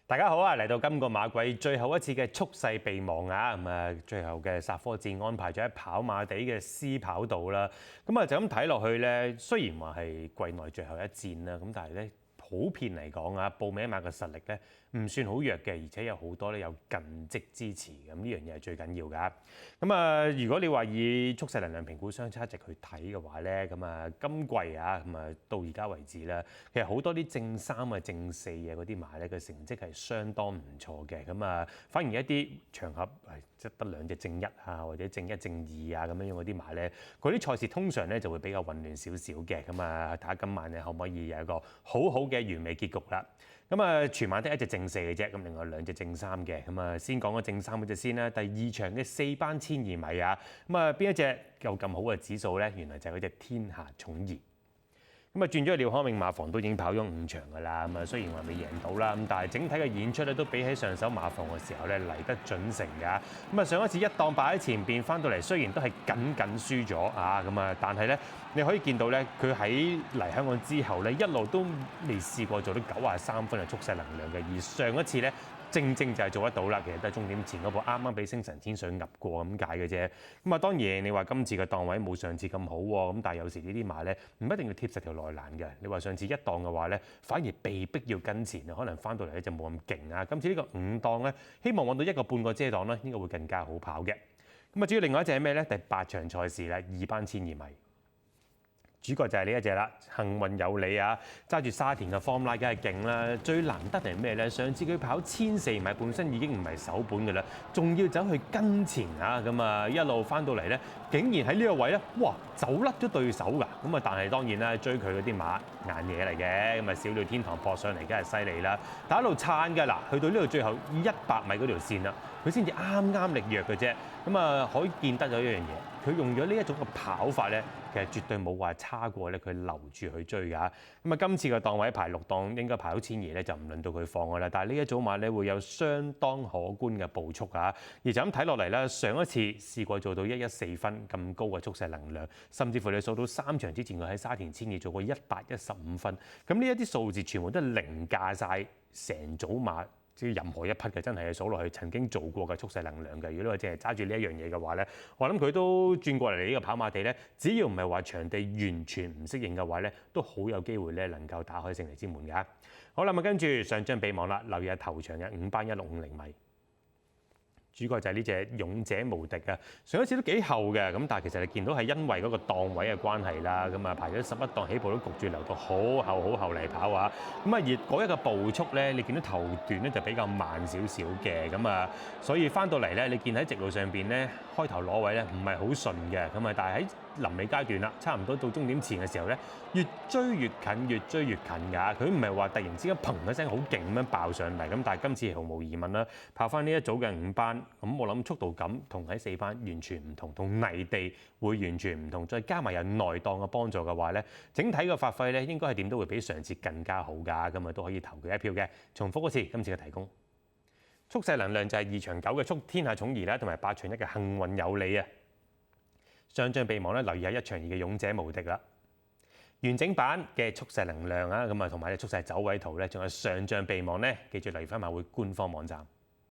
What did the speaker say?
大家好啊！嚟到今個馬季最後一次嘅蓄勢備忘啊，最後嘅煞科戰安排咗喺跑馬地嘅獅跑道啦。就咁睇落去咧，雖然話係季內最後一戰啦，咁但係咧普遍嚟講啊，報名馬嘅實力咧唔算好弱嘅，而且有好多咧有近績支持，咁呢樣嘢係最緊要㗎。如果你話以蓄勢能量評估相差值去睇嘅話咧，今季啊，到而家為止啦，其實好多啲正3啊、正4啊嗰啲馬咧嘅成績係相當唔錯嘅。反而一啲場合即得2隻正1啊，或者正1正2啊咁樣嗰啲馬咧，嗰啲賽事通常咧就會比較混亂少少嘅。睇下今晚你可唔可以有一個好好嘅完美結局啦。全晚得1隻正4嘅啫，咁另外2隻正3嘅。先講個正3嗰隻先啦。第2場嘅4班1200米啊，邊一隻有咁好嘅指數咧？原來就係嗰隻天下寵兒。轉咗去廖康永馬房都已經跑咗5場㗎啦。雖然話未贏到啦，但係整體嘅演出咧都比起上手馬房嘅時候咧嚟得準成㗎。上一次一檔擺喺前邊翻到嚟，雖然都係僅輸咗啊，但係咧你可以見到咧，佢喺嚟香港之後咧一路都未試過做到93分嘅蓄勢能量嘅，而上一次咧正就係做得到啦。其實都係終點前嗰步啱啱俾星神天水揼過咁解嘅啫。當然你話今次嘅檔位冇上次咁好喎，咁但係有時呢啲馬咧唔一定要貼實條內欄嘅。你話上次1檔嘅話咧，反而被逼要跟前，可能翻到嚟咧就冇咁勁啊。今次呢個5檔咧，希望揾到1個半個遮檔咧，應該會更加好跑嘅。至於另外一隻係咩咧？第8場賽事啦，2班1200米。主角就係呢一隻啦，幸運有你啊！揸住沙田嘅 form line 梗係勁啦。最難得係咩咧？上次佢跑1400米本身已經唔係首本嘅啦，仲要走去跟前啊！一路翻到嚟咧，竟然喺呢個位咧，哇，走甩咗對手㗎！但係當然啦，追佢嗰啲馬硬嘢嚟嘅，小鳥天堂撲上嚟梗係犀利啦。但一路撐㗎嗱，去到呢度最後100米嗰條線啦，佢先至啱力弱嘅啫。可以見得咗一樣嘢，佢用咗呢一種嘅跑法咧，其實絕對冇話差過咧，佢留住去追㗎。今次嘅檔位排6檔，應該排到千二咧，就唔輪到佢放㗎啦。但係呢一組馬咧會有相當可觀嘅步速啊！而就咁睇落嚟咧，上一次試過做到114分咁高嘅蓄勢能量，甚至乎你數到3場之前佢喺沙田千二做過115分，咁呢一啲數字全部都係凌駕晒成組馬。即任何一匹嘅真係數落去曾經做過嘅蓄勢能量嘅，如果你淨係揸住呢一樣嘢嘅話咧，我諗佢都轉過嚟呢個跑馬地咧，只要唔係話場地完全唔適應嘅話咧，都好有機會咧能夠打開勝利之門㗎。好啦，跟住上張備忘啦，留意下頭場嘅5班1650米。主角就係呢隻勇者無敵啊！上一次都幾後嘅，但係其實你見到係因為嗰個檔位嘅關係啦，排咗11檔起步都焗住留到好後嚟跑啊！而嗰一個步速咧，你見到頭段咧就比較慢少少嘅，所以翻到嚟咧，你見喺直路上邊咧開頭攞位咧唔係好順嘅，但係喺臨尾階段啦，差唔多到終點前嘅時候咧，越追越近㗎。佢唔係話突然之間砰一聲好勁咁樣爆上嚟，但係今次毫無疑問啦，跑翻呢一組嘅5班，我諗速度感同喺4班完全唔同，同泥地會完全唔同，再加埋有內檔嘅幫助嘅話咧，整體嘅發揮咧應該係點都會比上次更加好㗎，都可以投佢一票嘅。重複嗰次，今次嘅提供蓄勢能量就係2場9嘅蓄天下寵兒啦，同埋8場1嘅幸運有你啊！上張備忘咧，留意下1場2嘅勇者無敵啦。完整版嘅蓄勢能量啊，同埋你蓄勢走位圖咧，仲有上張備忘咧，記住留意翻馬會官方網站。